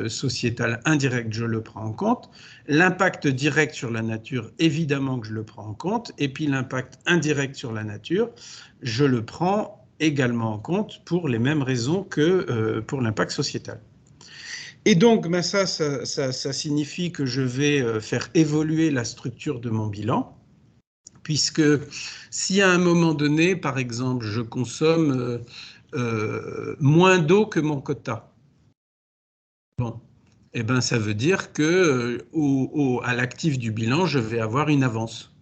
sociétal indirect, je le prends en compte. L'impact direct sur la nature, évidemment que je le prends en compte. Et puis l'impact indirect sur la nature, je le prends également en compte pour les mêmes raisons que pour l'impact sociétal. Et donc, ça signifie que je vais faire évoluer la structure de mon bilan, puisque si à un moment donné, par exemple, je consomme moins d'eau que mon quota, ça veut dire que à l'actif du bilan, je vais avoir une avance.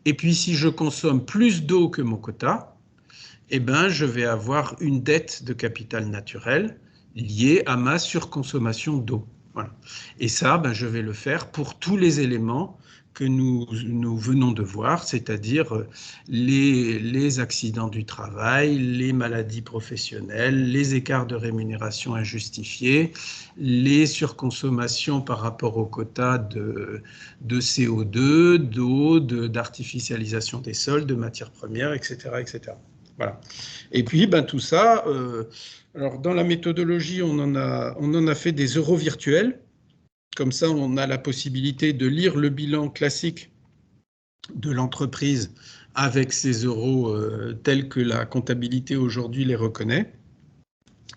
Et puis, si je consomme plus d'eau que mon quota, je vais avoir une dette de capital naturel liée à ma surconsommation d'eau. Voilà. Et ça, je vais le faire pour tous les éléments que nous venons de voir, c'est-à-dire les accidents du travail, les maladies professionnelles, les écarts de rémunération injustifiés, les surconsommations par rapport aux quotas de CO2, d'eau, d'artificialisation des sols, de matières premières, etc., etc. Voilà. Et puis, tout ça, alors dans la méthodologie, on en a fait des euros virtuels. Comme ça, on a la possibilité de lire le bilan classique de l'entreprise avec ces euros tels que la comptabilité aujourd'hui les reconnaît.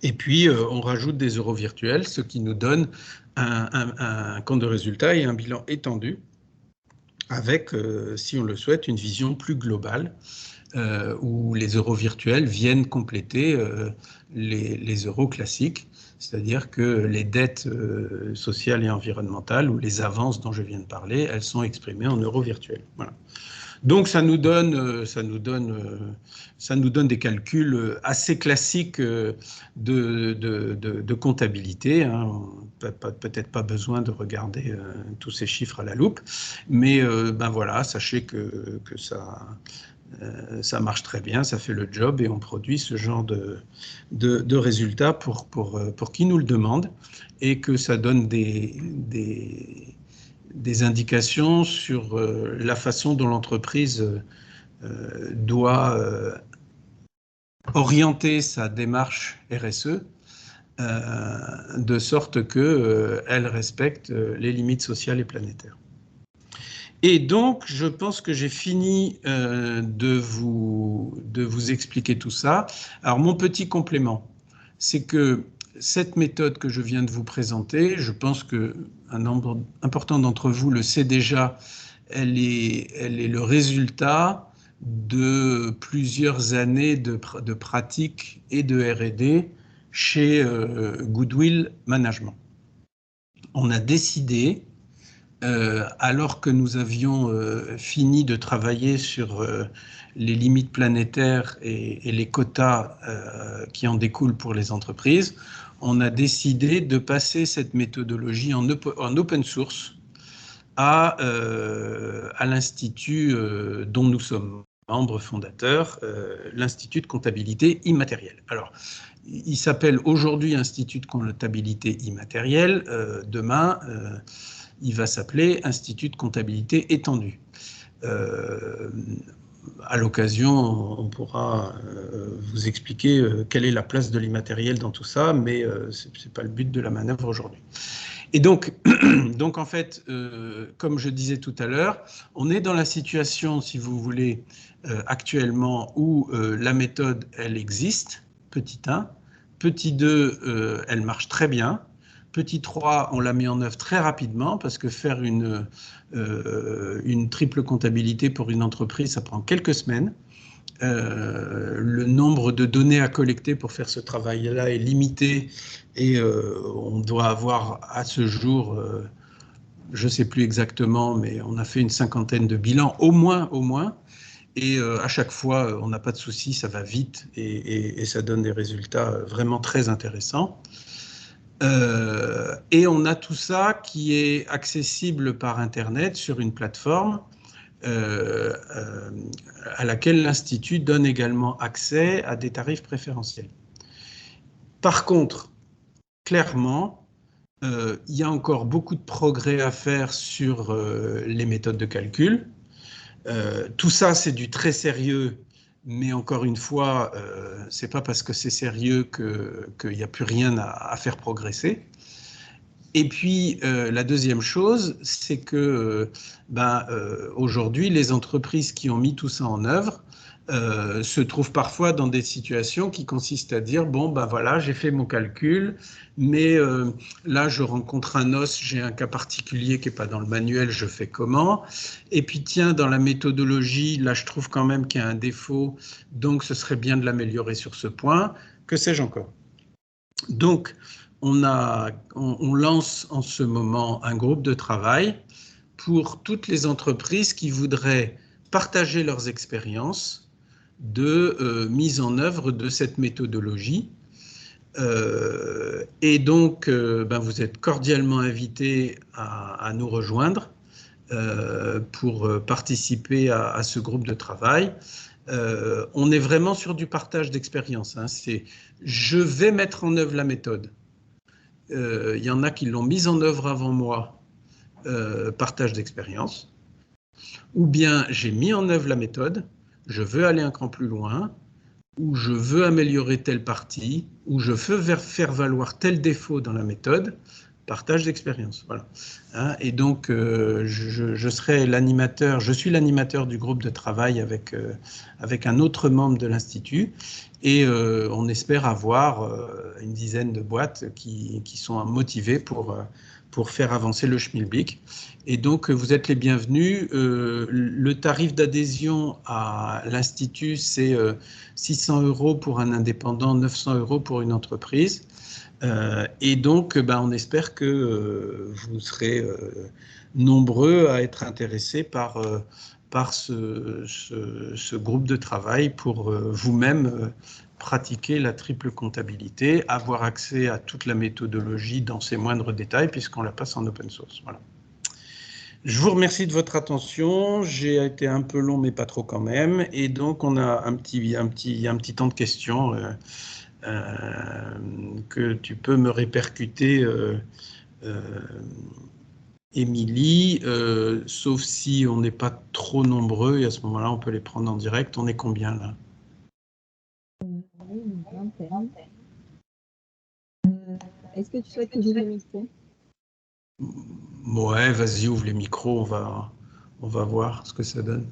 Et puis, on rajoute des euros virtuels, ce qui nous donne un compte de résultat et un bilan étendu avec, si on le souhaite, une vision plus globale où les euros virtuels viennent compléter les euros classiques, c'est-à-dire que les dettes sociales et environnementales ou les avances dont je viens de parler, elles sont exprimées en euros virtuels. Voilà. Donc ça nous donne des calculs assez classiques de comptabilité. Hein. Peut-être pas besoin de regarder tous ces chiffres à la loupe, mais ben voilà, sachez que ça marche très bien, ça fait le job et on produit ce genre de résultats pour qui nous le demande et que ça donne des indications sur la façon dont l'entreprise doit orienter sa démarche RSE de sorte qu'elle respecte les limites sociales et planétaires. Et donc, je pense que j'ai fini de vous expliquer tout ça. Alors, mon petit complément, c'est que cette méthode que je viens de vous présenter, je pense qu'un nombre important d'entre vous le sait déjà, elle est le résultat de plusieurs années de pratique et de R&D chez Goodwill Management. On a décidé, alors que nous avions fini de travailler sur les limites planétaires et les quotas qui en découlent pour les entreprises, on a décidé de passer cette méthodologie en open source à l'institut dont nous sommes membres fondateurs, l'Institut de comptabilité immatérielle. Alors, il s'appelle aujourd'hui Institut de comptabilité immatérielle. Demain, il va s'appeler Institut de comptabilité étendue. À l'occasion, on pourra vous expliquer quelle est la place de l'immatériel dans tout ça, mais ce n'est pas le but de la manœuvre aujourd'hui. Et donc en fait, comme je disais tout à l'heure, on est dans la situation, si vous voulez, actuellement où la méthode, elle existe, petit 1. Petit 2, elle marche très bien. Petit 3, on l'a mis en œuvre très rapidement parce que faire une triple comptabilité pour une entreprise, ça prend quelques semaines. Le nombre de données à collecter pour faire ce travail-là est limité et on doit avoir à ce jour, je ne sais plus exactement, mais on a fait une 50aine de bilans, au moins. Et à chaque fois, on n'a pas de souci, ça va vite et ça donne des résultats vraiment très intéressants. Et on a tout ça qui est accessible par Internet sur une plateforme à laquelle l'Institut donne également accès à des tarifs préférentiels. Par contre, clairement, il y a encore beaucoup de progrès à faire sur les méthodes de calcul. Tout ça, c'est du très sérieux, mais encore une fois, c'est pas parce que c'est sérieux qu'il n'y a plus rien à faire progresser. Et puis, la deuxième chose, c'est que aujourd'hui, les entreprises qui ont mis tout ça en œuvre se trouvent parfois dans des situations qui consistent à dire, bon, ben voilà, j'ai fait mon calcul, mais là, je rencontre un os, j'ai un cas particulier qui n'est pas dans le manuel, je fais comment? Et puis, tiens, dans la méthodologie, là, je trouve quand même qu'il y a un défaut, donc ce serait bien de l'améliorer sur ce point. Que sais-je encore? Donc, on lance en ce moment un groupe de travail pour toutes les entreprises qui voudraient partager leurs expériences de mise en œuvre de cette méthodologie. Et donc, vous êtes cordialement invités à nous rejoindre pour participer à ce groupe de travail. On est vraiment sur du partage d'expérience. Hein. Je vais mettre en œuvre la méthode. Il y en a qui l'ont mise en œuvre avant moi, partage d'expérience. Ou bien j'ai mis en œuvre la méthode, je veux aller un cran plus loin, ou je veux améliorer telle partie, ou je veux faire valoir tel défaut dans la méthode, partage d'expérience. Voilà. Hein, et donc, je serai l'animateur, je suis l'animateur du groupe de travail avec un autre membre de l'Institut, et on espère avoir une dizaine de boîtes qui sont motivées pour faire avancer le Schmilblick. Et donc, vous êtes les bienvenus. Le tarif d'adhésion à l'Institut, c'est 600 € pour un indépendant, 900 € pour une entreprise. Et donc, on espère que vous serez nombreux à être intéressés par ce groupe de travail pour vous-même pratiquer la triple comptabilité, avoir accès à toute la méthodologie dans ses moindres détails, puisqu'on la passe en open source. Voilà. Je vous remercie de votre attention. J'ai été un peu long, mais pas trop quand même. Et donc, on a un petit temps de questions que tu peux me répercuter, Émilie, sauf si on n'est pas trop nombreux, et à ce moment-là, on peut les prendre en direct. On est combien, là? Oui, une vingtaine. Est-ce que tu souhaites que j'ouvre le micro? Ouais, vas-y, ouvre les micros, on va voir ce que ça donne.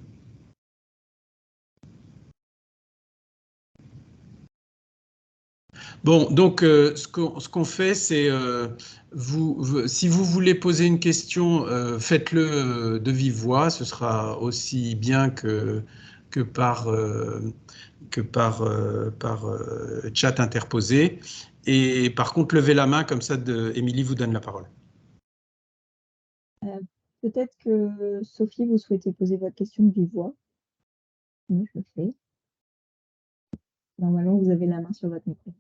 Bon, donc ce qu'on fait, c'est si vous voulez poser une question, faites-le de vive voix. Ce sera aussi bien que par chat interposé. Et par contre, levez la main, comme ça, Émilie vous donne la parole. Peut-être que Sophie, vous souhaitez poser votre question de vive voix. Oui, je le fais. Normalement, vous avez la main sur votre micro.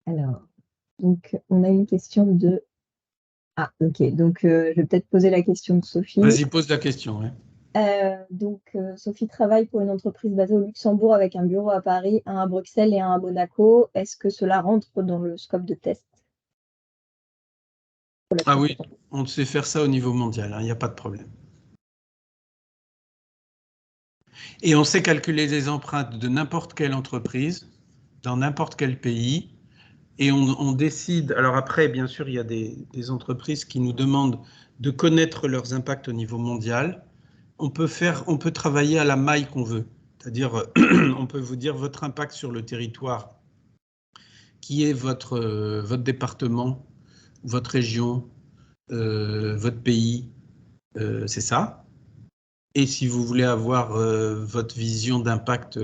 Alors, donc, on a une question de... Ah, ok. Donc, je vais peut-être poser la question de Sophie. Vas-y, pose la question. Ouais. Sophie travaille pour une entreprise basée au Luxembourg avec un bureau à Paris, un à Bruxelles et un à Monaco. Est-ce que cela rentre dans le scope de test? Ah oui, on sait faire ça au niveau mondial, il n'y a pas de problème. Et on sait calculer les empreintes de n'importe quelle entreprise, dans n'importe quel pays, et on décide. Alors après, bien sûr, il y a des entreprises qui nous demandent de connaître leurs impacts au niveau mondial. On peut travailler à la maille qu'on veut. C'est-à-dire, on peut vous dire votre impact sur le territoire, qui est votre département, votre région, votre pays, c'est ça. Et si vous voulez avoir votre vision d'impact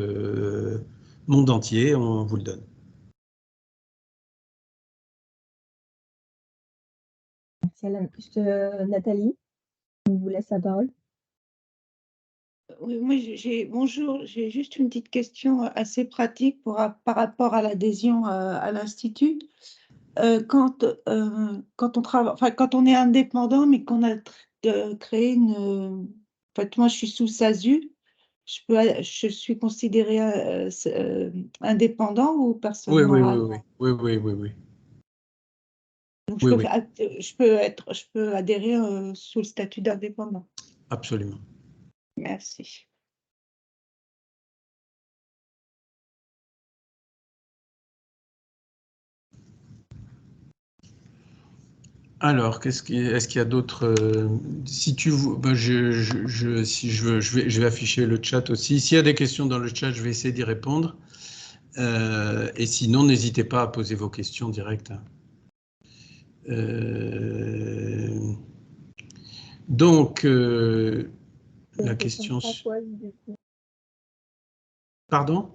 monde entier, on vous le donne. Merci Nathalie, on vous laisse la parole. Oui, moi, bonjour, j'ai juste une petite question assez pratique par rapport à l'adhésion à l'Institut. Quand on est indépendant, mais qu'on a créé une... En fait, moi, je suis sous SASU, je suis considérée indépendant ou personne morale? Oui. Donc, Oui. je peux adhérer sous le statut d'indépendant. Absolument. Merci. Alors, est-ce qu'il y a d'autres... si tu veux, je vais afficher le chat aussi. S'il y a des questions dans le chat, je vais essayer d'y répondre. Et sinon, n'hésitez pas à poser vos questions directes. Donc, la question... Françoise, du coup. Pardon?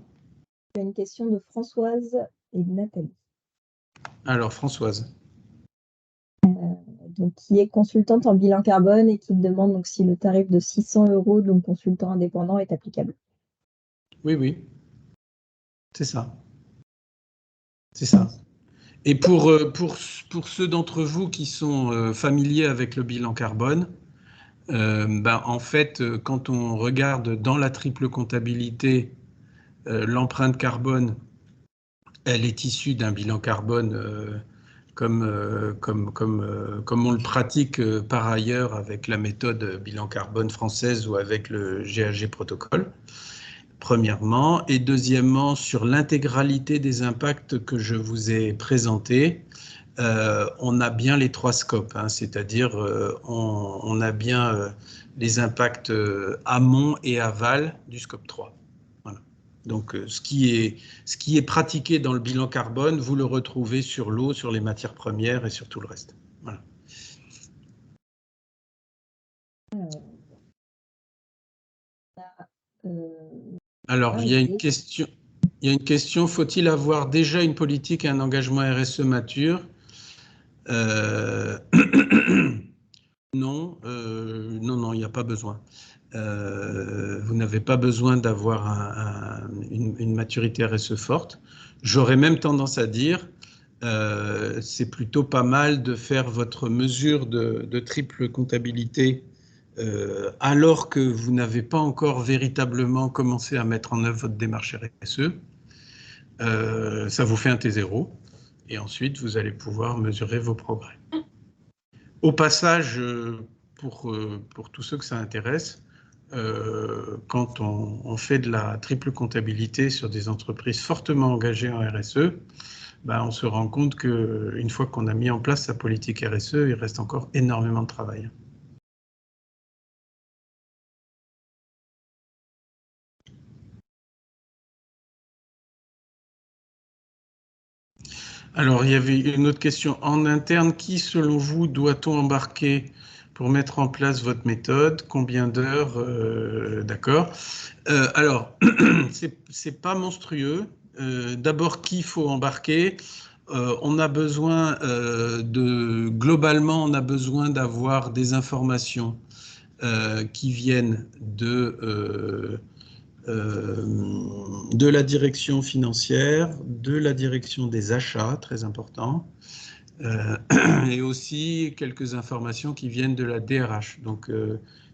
Il y a une question de Françoise et de Nathalie. Alors, Françoise. Donc, qui est consultante en bilan carbone et qui demande donc, si le tarif de 600 €, donc consultant indépendant, est applicable. Oui. C'est ça. C'est ça. Et pour ceux d'entre vous qui sont familiers avec le bilan carbone, en fait, quand on regarde dans la triple comptabilité, l'empreinte carbone, elle est issue d'un bilan carbone comme on le pratique par ailleurs avec la méthode bilan carbone française ou avec le GHG protocole. premièrement. Et deuxièmement, sur l'intégralité des impacts que je vous ai présentés, on a bien les 3 scopes, hein, c'est-à-dire on a bien les impacts amont et aval du scope 3. Voilà. Donc ce qui est pratiqué dans le bilan carbone, vous le retrouvez sur l'eau, sur les matières premières et sur tout le reste. Voilà. Alors, il y a une question, faut-il avoir déjà une politique et un engagement RSE mature? Non, non, il n'y a pas besoin. Vous n'avez pas besoin d'avoir une maturité RSE forte. J'aurais même tendance à dire, c'est plutôt pas mal de faire votre mesure de triple comptabilité alors que vous n'avez pas encore véritablement commencé à mettre en œuvre votre démarche RSE. Ça vous fait un T0 et ensuite vous allez pouvoir mesurer vos progrès. Au passage, pour tous ceux que ça intéresse, quand on fait de la triple comptabilité sur des entreprises fortement engagées en RSE, ben on se rend compte qu'une fois qu'on a mis en place sa politique RSE, il reste encore énormément de travail. Alors, il y avait une autre question. En interne, qui, selon vous, doit-on embarquer pour mettre en place votre méthode? Combien d'heures? D'accord. Alors, c'est pas monstrueux. D'abord, qui faut embarquer? On a besoin globalement, on a besoin d'avoir des informations qui viennent de la direction financière, de la direction des achats, très important, et aussi quelques informations qui viennent de la DRH. Donc,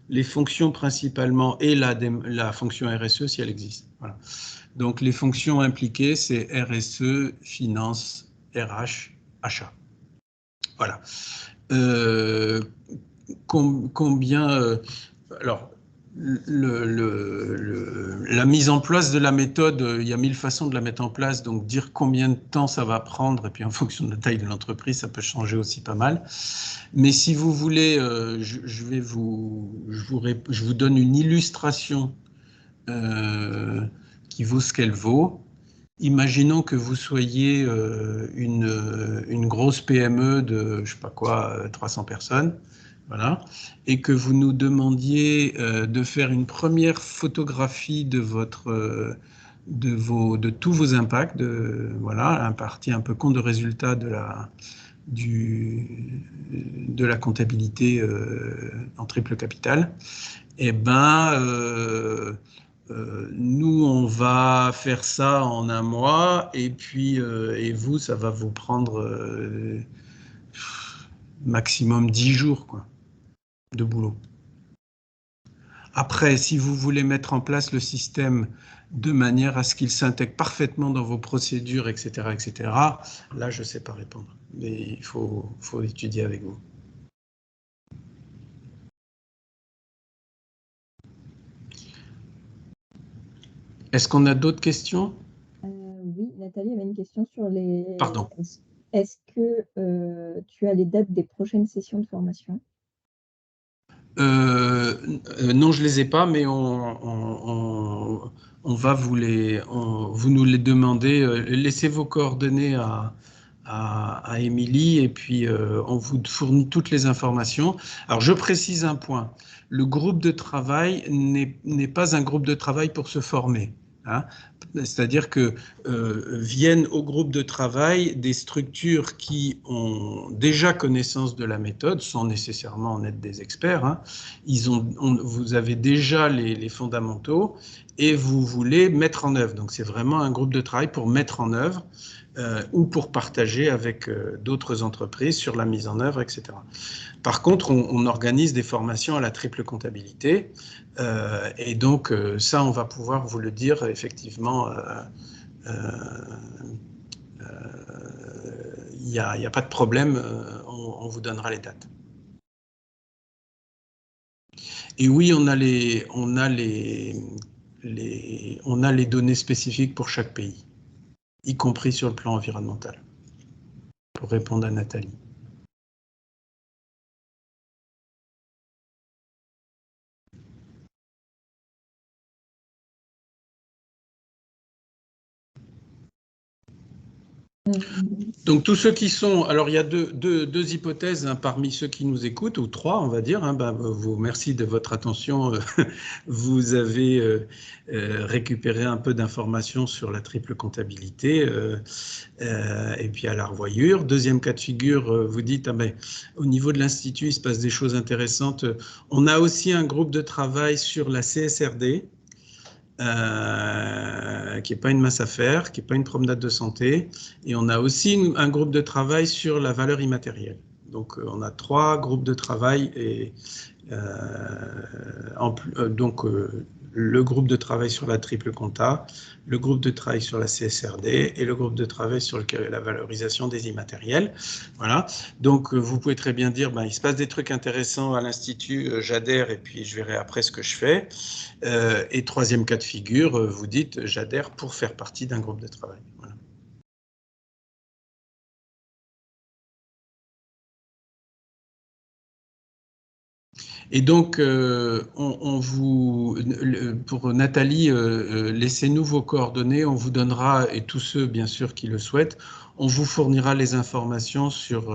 les fonctions principalement et la fonction RSE si elle existe. Voilà. Donc, les fonctions impliquées, c'est RSE, finance, RH, achat. Voilà. Combien... alors, la mise en place de la méthode, il y a 1000 façons de la mettre en place, donc dire combien de temps ça va prendre, et puis en fonction de la taille de l'entreprise, ça peut changer aussi pas mal. Mais si vous voulez, je vous donne une illustration qui vaut ce qu'elle vaut. Imaginons que vous soyez une grosse PME de, je sais pas quoi, 300 personnes. Voilà, et que vous nous demandiez de faire une première photographie de tous vos impacts, voilà, un parti un peu compte de résultat de la comptabilité en triple capital, et nous, on va faire ça en 1 mois, et puis et vous, ça va vous prendre maximum 10 jours, quoi, de boulot. Après, si vous voulez mettre en place le système de manière à ce qu'il s'intègre parfaitement dans vos procédures, etc., là, je ne sais pas répondre. Mais il faut étudier avec vous. Est-ce qu'on a d'autres questions? Oui, Nathalie avait une question sur les... Pardon. Est-ce que tu as les dates des prochaines sessions de formation? Non, je ne les ai pas, mais on va vous nous les demander. Laissez vos coordonnées à Émilie et puis on vous fournit toutes les informations. Alors, je précise un point. Le groupe de travail n'est pas un groupe de travail pour se former. Hein. C'est-à-dire que viennent au groupe de travail des structures qui ont déjà connaissance de la méthode, sans nécessairement en être des experts. Hein. Vous avez déjà les fondamentaux et vous voulez mettre en œuvre. Donc c'est vraiment un groupe de travail pour mettre en œuvre ou pour partager avec d'autres entreprises sur la mise en œuvre, etc. Par contre, on organise des formations à la triple comptabilité et donc ça, on va pouvoir vous le dire effectivement. Il n'y a pas de problème, on vous donnera les dates. Et oui, on a les on a les données spécifiques pour chaque pays, y compris sur le plan environnemental, pour répondre à Nathalie. Donc tous ceux qui sont, alors il y a deux hypothèses hein, parmi ceux qui nous écoutent, ou trois on va dire, hein, merci de votre attention, vous avez récupéré un peu d'informations sur la triple comptabilité et puis à la revoyure. Deuxième cas de figure, vous dites, mais au niveau de l'Institut il se passe des choses intéressantes, on a aussi un groupe de travail sur la CSRD, qui n'est pas une mince affaire, qui n'est pas une promenade de santé. Et on a aussi un groupe de travail sur la valeur immatérielle. Donc, on a 3 groupes de travail. Et, le groupe de travail sur la triple compta, le groupe de travail sur la CSRD et le groupe de travail sur la valorisation des immatériels. Voilà. Donc, vous pouvez très bien dire, il se passe des trucs intéressants à l'Institut, j'adhère et puis je verrai après ce que je fais. Et troisième cas de figure, vous dites, j'adhère pour faire partie d'un groupe de travail. Voilà. Et donc, pour Nathalie, laissez-nous vos coordonnées, on vous donnera, et tous ceux bien sûr qui le souhaitent, on vous fournira les informations sur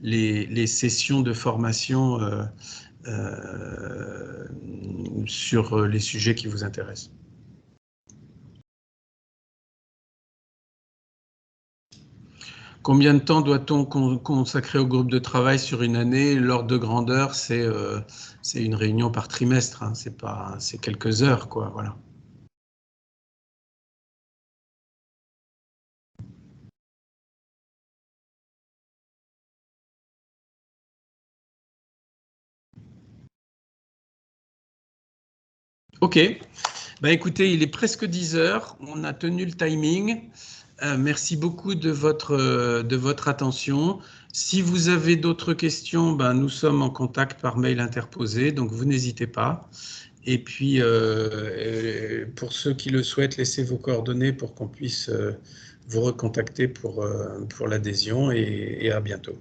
les sessions de formation sur les sujets qui vous intéressent. Combien de temps doit-on consacrer au groupe de travail sur une année? L'ordre de grandeur, c'est une réunion par trimestre, hein, c'est quelques heures, quoi, voilà. Ok, écoutez, il est presque 10 heures, on a tenu le timing. Merci beaucoup de votre attention. Si vous avez d'autres questions, nous sommes en contact par mail interposé, donc vous n'hésitez pas. Et puis, pour ceux qui le souhaitent, laissez vos coordonnées pour qu'on puisse vous recontacter pour l'adhésion et à bientôt.